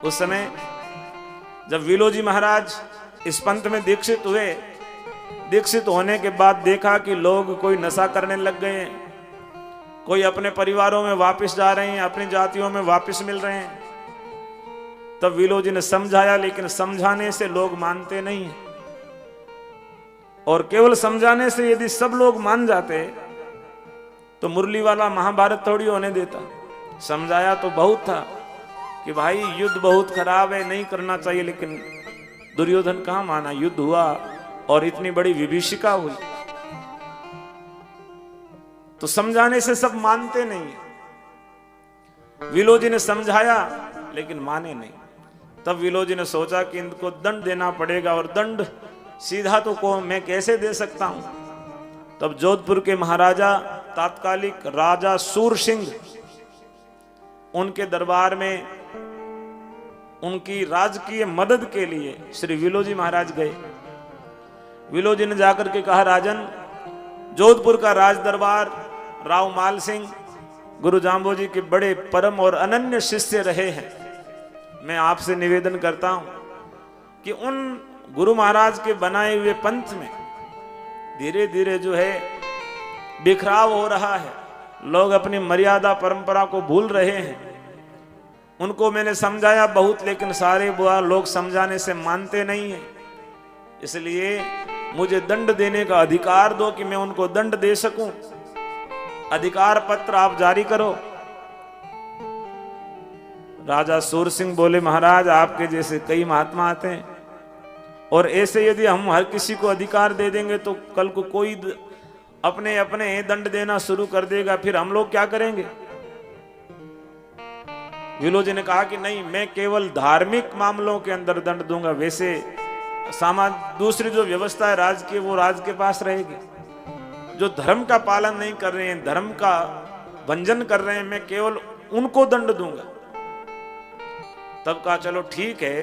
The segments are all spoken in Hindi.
उस समय जब विलोजी महाराज इस पंथ में दीक्षित हुए, दीक्षित होने के बाद देखा कि लोग कोई नशा करने लग गए हैं, कोई अपने परिवारों में वापस जा रहे हैं, अपनी जातियों में वापस मिल रहे हैं। तब विलोजी ने समझाया, लेकिन समझाने से लोग मानते नहीं हैं। और केवल समझाने से यदि सब लोग मान जाते तो मुरली वाला महाभारत थोड़ी होने देता। समझाया तो बहुत था कि भाई युद्ध बहुत खराब है, नहीं करना चाहिए, लेकिन दुर्योधन कहां माना। युद्ध हुआ और इतनी बड़ी विभीषिका हुई। तो समझाने से सब मानते नहीं। विलोजी ने समझाया लेकिन माने नहीं। तब विलोजी ने सोचा कि इनको दंड देना पड़ेगा, और दंड सीधा तो को मैं कैसे दे सकता हूं। तब जोधपुर के महाराजा, तात्कालिक राजा सूर सिंह, उनके दरबार में उनकी राजकीय मदद के लिए श्री विलोजी महाराज गए। विलोजी ने जाकर के कहा, राजन, जोधपुर का राज दरबार राव माल सिंह गुरु जाम्बोजी के बड़े परम और अनन्य शिष्य रहे हैं। मैं आपसे निवेदन करता हूं कि उन गुरु महाराज के बनाए हुए पंथ में धीरे धीरे जो है बिखराव हो रहा है। लोग अपनी मर्यादा परंपरा को भूल रहे हैं। उनको मैंने समझाया बहुत, लेकिन सारे बुआ लोग समझाने से मानते नहीं हैं। इसलिए मुझे दंड देने का अधिकार दो कि मैं उनको दंड दे सकूं। अधिकार पत्र आप जारी करो। राजा सूर सिंह बोले, महाराज, आपके जैसे कई महात्मा आते हैं, और ऐसे यदि हम हर किसी को अधिकार दे देंगे तो कल को कोई अपने अपने दंड देना शुरू कर देगा, फिर हम लोग क्या करेंगे। विलोजी ने कहा कि नहीं, मैं केवल धार्मिक मामलों के अंदर दंड दूंगा। वैसे समाज दूसरी जो व्यवस्था है राज की, वो राज के पास रहेगी। जो धर्म का पालन नहीं कर रहे हैं, धर्म का भंजन कर रहे हैं, मैं केवल उनको दंड दूंगा। तब कहा, चलो ठीक है,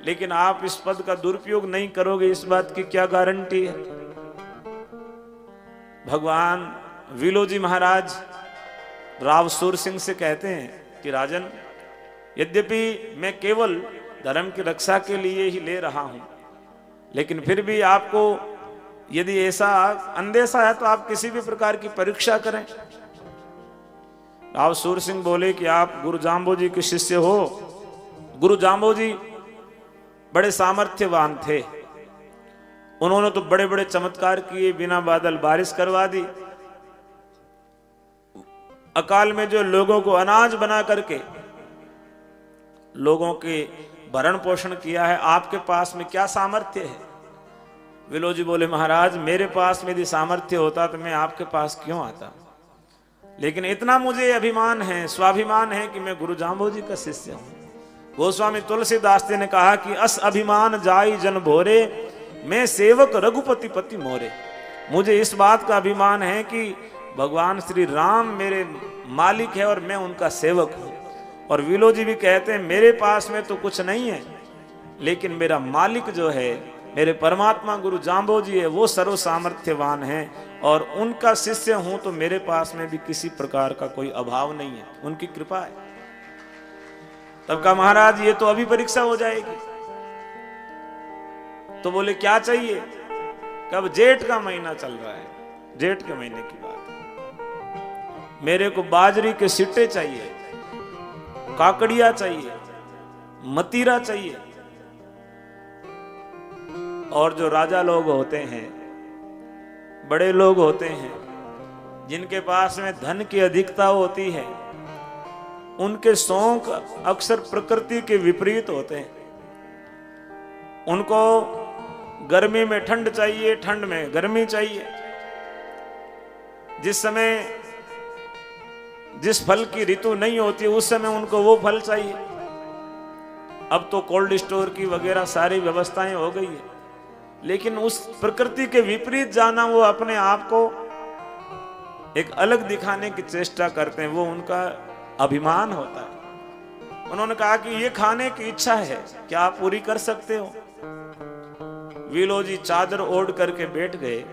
लेकिन आप इस पद का दुरुपयोग नहीं करोगे, इस बात की क्या गारंटी है। भगवान विलोजी महाराज राव सूर सिंह से कहते हैं कि राजन, यद्यपि मैं केवल धर्म की रक्षा के लिए ही ले रहा हूं, लेकिन फिर भी आपको यदि ऐसा अंदेशा है तो आप किसी भी प्रकार की परीक्षा करें। राव सूर सिंह बोले कि आप गुरु जाम्बोजी के शिष्य हो। गुरु जाम्बोजी बड़े सामर्थ्यवान थे। उन्होंने तो बड़े बड़े चमत्कार किए, बिना बादल बारिश करवा दी। अकाल में जो लोगों को अनाज बना करके लोगों के भरण पोषण किया है, आपके पास में क्या सामर्थ्य है। विलोजी बोले, महाराज, मेरे पास में यदि सामर्थ्य होता तो मैं आपके पास क्यों आता, लेकिन इतना मुझे अभिमान है, स्वाभिमान है कि मैं गुरु जाम्बोजी का शिष्य हूं। गोस्वामी तुलसीदास जी ने कहा कि अस अभिमान जाई जन भोरे, मैं सेवक रघुपति पति मोरे। मुझे इस बात का अभिमान है कि भगवान श्री राम मेरे मालिक है और मैं उनका सेवक हूं। और विलोजी भी कहते हैं, मेरे पास में तो कुछ नहीं है, लेकिन मेरा मालिक जो है, मेरे परमात्मा गुरु जाम्बोजी है, वो सर्व सामर्थ्यवान है, और उनका शिष्य हूं तो मेरे पास में भी किसी प्रकार का कोई अभाव नहीं है, उनकी कृपा है। तब कहा, महाराज, ये तो अभी परीक्षा हो जाएगी। तो बोले, क्या चाहिए। कब, जेठ का महीना चल रहा है, जेठ के महीने की बात है। मेरे को बाजरी के सिट्टे चाहिए, काकड़िया चाहिए, मतीरा चाहिए। और जो राजा लोग होते हैं, बड़े लोग होते हैं, जिनके पास में धन की अधिकता होती है, उनके शौक अक्सर प्रकृति के विपरीत होते हैं। उनको गर्मी में ठंड चाहिए, ठंड में गर्मी चाहिए। जिस समय जिस फल की ऋतु नहीं होती, उस समय उनको वो फल चाहिए। अब तो कोल्ड स्टोर की वगैरह सारी व्यवस्थाएं हो गई है, लेकिन उस प्रकृति के विपरीत जाना, वो अपने आप को एक अलग दिखाने की चेष्टा करते हैं, वो उनका अभिमान होता है। उन्होंने कहा कि ये खाने की इच्छा है, क्या आप पूरी कर सकते हो। विलोजी चादर ओढ़ करके बैठ गए,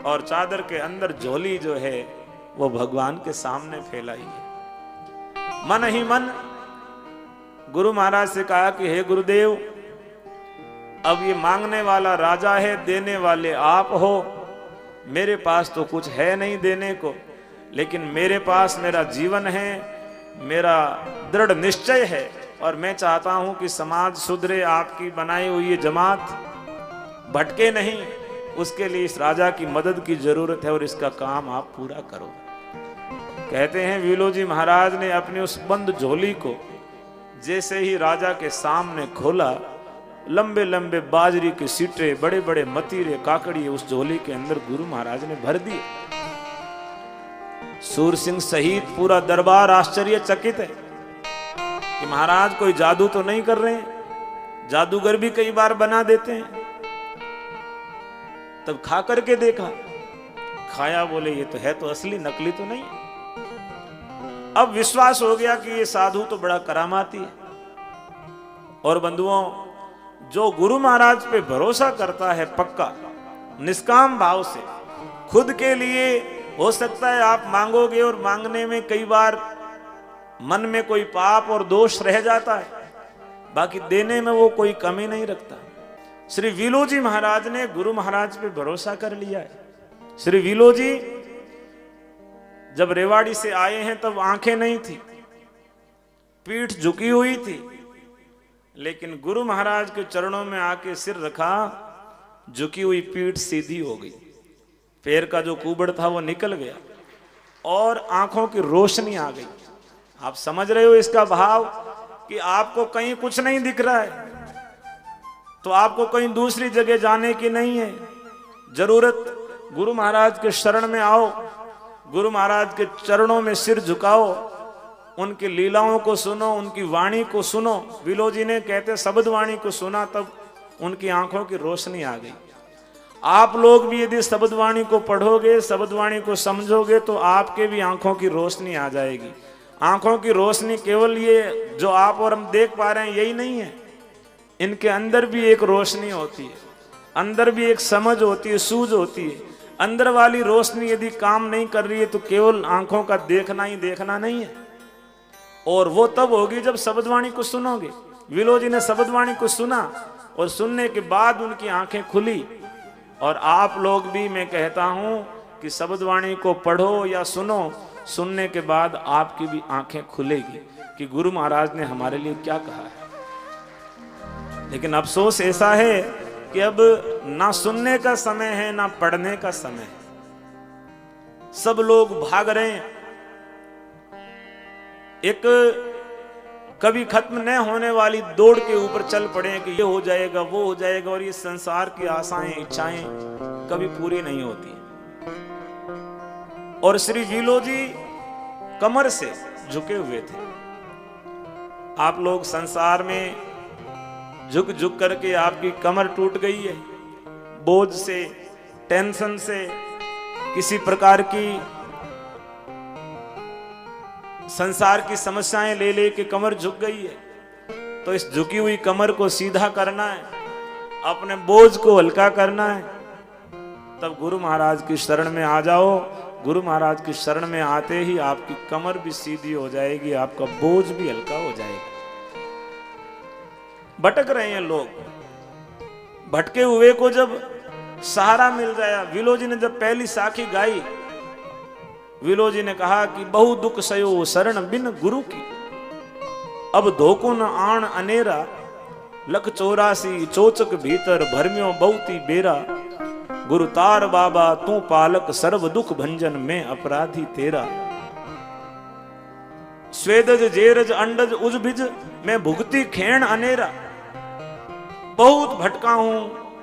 और चादर के अंदर झोली जो है वो भगवान के सामने फैलाई है। मन ही मन गुरु महाराज से कहा कि हे गुरुदेव, अब ये मांगने वाला राजा है, देने वाले आप हो। मेरे पास तो कुछ है नहीं देने को, लेकिन मेरे पास मेरा जीवन है, मेरा दृढ़ निश्चय है, और मैं चाहता हूं कि समाज सुधरे, आपकी बनाई हुई ये जमात भटके नहीं। उसके लिए इस राजा की मदद की जरूरत है और इसका काम आप पूरा करो। कहते हैं विलोजी महाराज ने अपनी उस बंद झोली को जैसे ही राजा के सामने खोला, लंबे लंबे बाजरी के सीटे, बड़े बड़े मतीरे, काकड़िए उस झोली के अंदर गुरु महाराज ने भर दिए। सूर सिंह सहित पूरा दरबार आश्चर्यचकित है कि महाराज कोई जादू तो नहीं कर रहे हैं, जादूगर भी कई बार बना देते हैं। तब खा करके देखा, खाया, बोले ये तो है तो असली, नकली तो नहीं है। अब विश्वास हो गया कि ये साधु तो बड़ा करामाती है। और बंधुओं, जो गुरु महाराज पे भरोसा करता है पक्का, निष्काम भाव से, खुद के लिए, हो सकता है आप मांगोगे और मांगने में कई बार मन में कोई पाप और दोष रह जाता है, बाकी देने में वो कोई कमी नहीं रखता। श्री विलोजी महाराज ने गुरु महाराज पे भरोसा कर लिया है। श्री विलोजी जब रेवाड़ी से आए हैं तब आंखें नहीं थी, पीठ झुकी हुई थी, लेकिन गुरु महाराज के चरणों में आके सिर रखा, झुकी हुई पीठ सीधी हो गई, पैर का जो कुबड़ था वो निकल गया और आंखों की रोशनी आ गई। आप समझ रहे हो इसका भाव कि आपको कहीं कुछ नहीं दिख रहा है तो आपको कहीं दूसरी जगह जाने की नहीं है, जरूरत गुरु महाराज के शरण में आओ, गुरु महाराज के चरणों में सिर झुकाओ, उनकी लीलाओं को सुनो, उनकी वाणी को सुनो। विलोजी ने कहते शब्द वाणी को सुना, तब उनकी आंखों की रोशनी आ गई। आप लोग भी यदि शब्द वाणी को पढ़ोगे, शब्द वाणी को समझोगे, तो आपके भी आंखों की रोशनी आ जाएगी। आंखों की रोशनी केवल ये जो आप और हम देख पा रहे हैं यही नहीं है, इनके अंदर भी एक रोशनी होती है, अंदर भी एक समझ होती है, सूझ होती है। अंदर वाली रोशनी यदि काम नहीं कर रही है तो केवल आंखों का देखना ही देखना नहीं है, और वो तब होगी जब शब्दवाणी को सुनोगे। विलोजी ने शब्दवाणी को सुना और सुनने के बाद उनकी आंखें खुली। और आप लोग भी, मैं कहता हूं कि शब्दवाणी को पढ़ो या सुनो, सुनने के बाद आपकी भी आंखें खुलेगी कि गुरु महाराज ने हमारे लिए क्या कहा है। लेकिन अफसोस ऐसा है कि अब ना सुनने का समय है ना पढ़ने का समय है, सब लोग भाग रहे हैं। एक कभी खत्म न होने वाली दौड़ के ऊपर चल पड़े कि ये हो जाएगा, वो हो जाएगा, और ये संसार की आशाएं, इच्छाएं कभी पूरी नहीं होती। और श्री विलोजी कमर से झुके हुए थे। आप लोग संसार में झुक झुक करके आपकी कमर टूट गई है, बोझ से, टेंशन से, किसी प्रकार की संसार की समस्याएं ले ले के कमर झुक गई है। तो इस झुकी हुई कमर को सीधा करना है, अपने बोझ को हल्का करना है, तब गुरु महाराज की शरण में आ जाओ। गुरु महाराज की शरण में आते ही आपकी कमर भी सीधी हो जाएगी, आपका बोझ भी हल्का हो जाएगा। भटक रहे हैं लोग, भटके हुए को जब सहारा मिल जाए। विलोजी ने जब पहली साखी गाई, विलोजी ने कहा कि बहु दुख सयो शरण बिन गुरु की, अब धोको न आण अनेरा, लख 84 चोचक भीतर भरम्यो बहुती बेरा, गुरु तार बाबा तू पालक सर्व दुख भंजन में अपराधी तेरा, स्वेदज जेरज अंडज उजभिज मैं भुगती खेण अनेरा। बहुत भटका हूं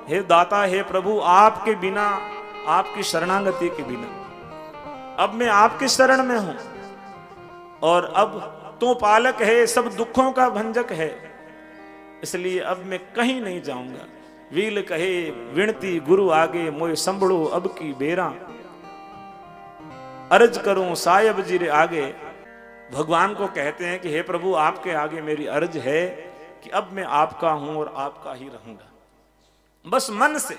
हे दाता, हे प्रभु, आपके बिना, आपकी शरणागति के बिना। अब मैं आपकी शरण में हूं और अब तू पालक है, सब दुखों का भंजक है, इसलिए अब मैं कहीं नहीं जाऊंगा। वील कहे विनती गुरु आगे, मोय संभड़ो अब की बेरा, अर्ज करूं सायब जी आगे। भगवान को कहते हैं कि हे प्रभु, आपके आगे मेरी अर्ज है कि अब मैं आपका हूं और आपका ही रहूंगा। बस मन से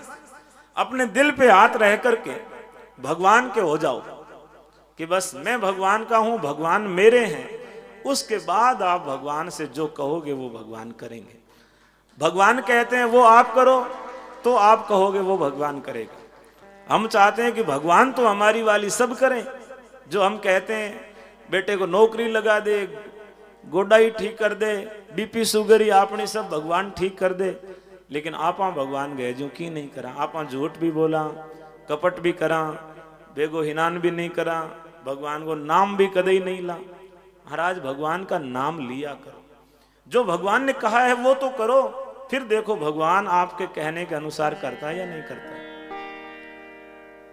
अपने दिल पे हाथ रह करके भगवान के हो जाओ कि बस मैं भगवान का हूं, भगवान मेरे हैं। उसके बाद आप भगवान से जो कहोगे वो भगवान करेंगे। भगवान कहते हैं वो आप करो, तो आप कहोगे वो भगवान करेगा। हम चाहते हैं कि भगवान तो हमारी वाली सब करें। जो हम कहते हैं बेटे को नौकरी लगा दे, गोडाई ठीक कर दे, बीपी शुगर ही आपने सब भगवान ठीक कर दे, लेकिन आपा भगवान गए जो की नहीं करा। आपा झूठ भी बोला, कपट भी करा, बेगो हिनान भी नहीं करा, भगवान को नाम भी कदे नहीं ला। महाराज भगवान का नाम लिया करो, जो भगवान ने कहा है वो तो करो, फिर देखो भगवान आपके कहने के अनुसार करता है या नहीं करता है।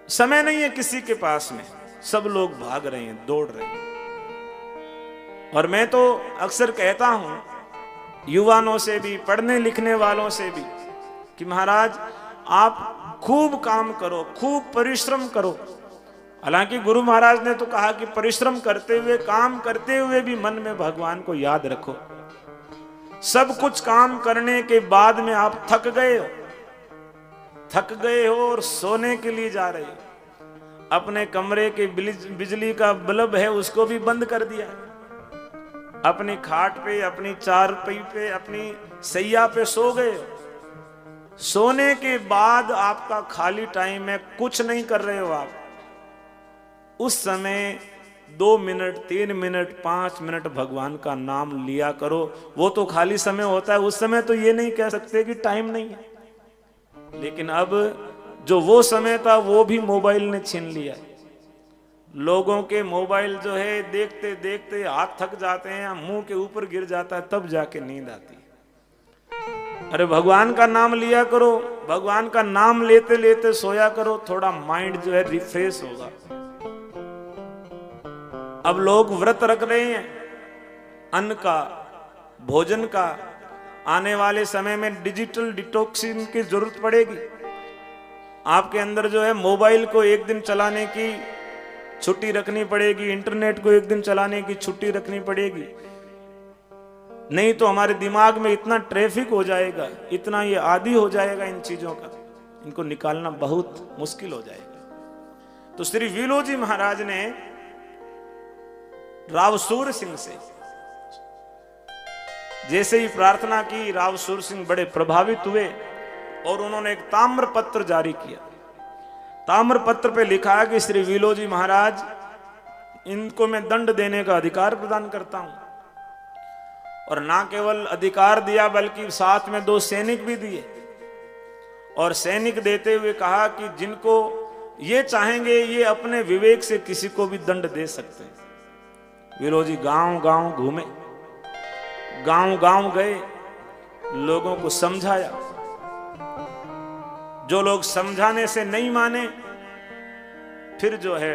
समय नहीं है किसी के पास में, सब लोग भाग रहे हैं, दौड़ रहे हैं। और मैं तो अक्सर कहता हूं युवाओं से भी, पढ़ने लिखने वालों से भी, कि महाराज आप खूब काम करो, खूब परिश्रम करो। हालांकि गुरु महाराज ने तो कहा कि परिश्रम करते हुए, काम करते हुए भी मन में भगवान को याद रखो। सब कुछ काम करने के बाद में आप थक गए हो और सोने के लिए जा रहे हो, अपने कमरे के बिजली का बल्ब है उसको भी बंद कर दिया, अपनी खाट पे, अपनी चारपाई पे, अपनी सैया पे सो गए हो। सोने के बाद आपका खाली टाइम है, कुछ नहीं कर रहे हो आप, उस समय 2 मिनट, 3 मिनट, 5 मिनट भगवान का नाम लिया करो। वो तो खाली समय होता है, उस समय तो ये नहीं कह सकते कि टाइम नहीं है, लेकिन अब जो वो समय था वो भी मोबाइल ने छीन लिया। लोगों के मोबाइल जो है देखते देखते हाथ थक जाते हैं, मुंह के ऊपर गिर जाता है, तब जाके नींद आती है। अरे भगवान का नाम लिया करो, भगवान का नाम लेते लेते सोया करो, थोड़ा माइंड जो है रिफ्रेश होगा। अब लोग व्रत रख रहे हैं अन्न का, भोजन का, आने वाले समय में डिजिटल डिटॉक्सिंग की जरूरत पड़ेगी। आपके अंदर जो है मोबाइल को एक दिन चलाने की छुट्टी रखनी पड़ेगी, इंटरनेट को एक दिन चलाने की छुट्टी रखनी पड़ेगी, नहीं तो हमारे दिमाग में इतना ट्रैफिक हो जाएगा, इतना ये आदी हो जाएगा इन चीजों का, इनको निकालना बहुत मुश्किल हो जाएगा। तो श्री विलोजी महाराज ने रावसूर सिंह से जैसे ही प्रार्थना की, रावसूर सिंह बड़े प्रभावित हुए और उन्होंने एक ताम्र पत्र जारी किया। ताम्र पत्र पे लिखा कि श्री विलोजी महाराज, इनको मैं दंड देने का अधिकार प्रदान करता हूं। और ना केवल अधिकार दिया बल्कि साथ में 2 सैनिक भी दिए, और सैनिक देते हुए कहा कि जिनको ये चाहेंगे ये अपने विवेक से किसी को भी दंड दे सकते हैं। विलोजी गांव गांव घूमे, गांव गांव गए, लोगों को समझाया। जो लोग समझाने से नहीं माने, फिर जो है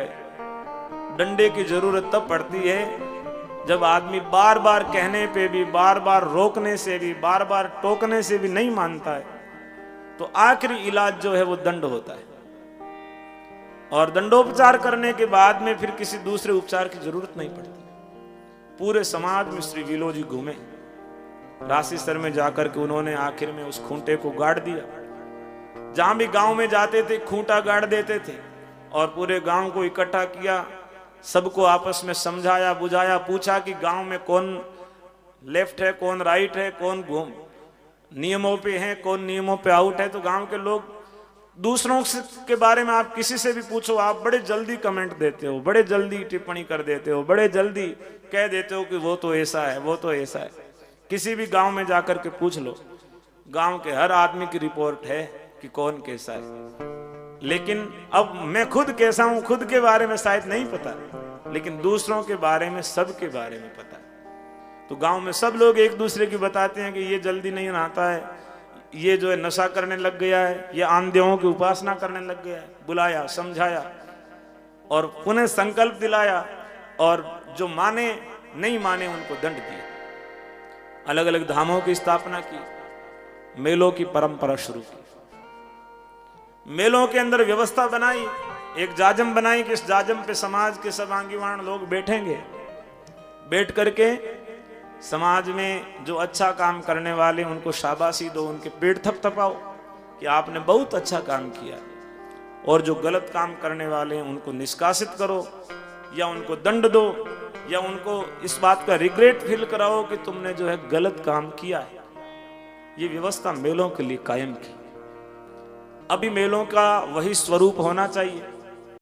डंडे की जरूरत तब पड़ती है जब आदमी बार बार कहने पे भी, बार बार रोकने से भी, बार बार टोकने से भी नहीं मानता है, तो आखिरी इलाज जो है वो दंड होता है। और दंडोपचार करने के बाद में फिर किसी दूसरे उपचार की जरूरत नहीं पड़ती। पूरे समाज में श्री विलोजी घूमे, राशिसर में जाकर के उन्होंने आखिर में उस खूंटे को गाड़ दिया। जहां भी गांव में जाते थे खूंटा गाड़ देते थे, और पूरे गांव को इकट्ठा किया, सबको आपस में समझाया बुझाया, पूछा कि गांव में कौन लेफ्ट है, कौन राइट है, कौन घूम नियमों पे है, कौन नियमों पे आउट है। तो गांव के लोग, दूसरों के बारे में आप किसी से भी पूछो, आप बड़े जल्दी कमेंट देते हो, बड़े जल्दी टिप्पणी कर देते हो, बड़े जल्दी कह देते हो कि वो तो ऐसा है, वो तो ऐसा है। किसी भी गांव में जाकर के पूछ लो, गांव के हर आदमी की रिपोर्ट है कि कौन कैसा है। लेकिन अब मैं खुद कैसा हूं, खुद के बारे में शायद नहीं पता, लेकिन दूसरों के बारे में, सबके बारे में पता है। तो गांव में सब लोग एक दूसरे की बताते हैं कि ये जल्दी नहीं नहाता है, ये जो है नशा करने लग गया है, ये आंधियों की उपासना करने लग गया है। बुलाया, समझाया और पुनः संकल्प दिलाया, और जो माने नहीं माने उनको दंड दिया। अलग अलग धामों की स्थापना की, मेलों की परंपरा शुरू की, मेलों के अंदर व्यवस्था बनाई, एक जाजम बनाई कि इस जाजम पे समाज के सब आंगीवान लोग बैठेंगे, बैठ करके समाज में जो अच्छा काम करने वाले उनको शाबाशी दो, उनके पेट थपथपाओ कि आपने बहुत अच्छा काम किया, और जो गलत काम करने वाले हैं उनको निष्कासित करो, या उनको दंड दो, या उनको इस बात का रिग्रेट फील कराओ कि तुमने जो है गलत काम किया है। ये व्यवस्था मेलों के लिए कायम की। अभी मेलों का वही स्वरूप होना चाहिए।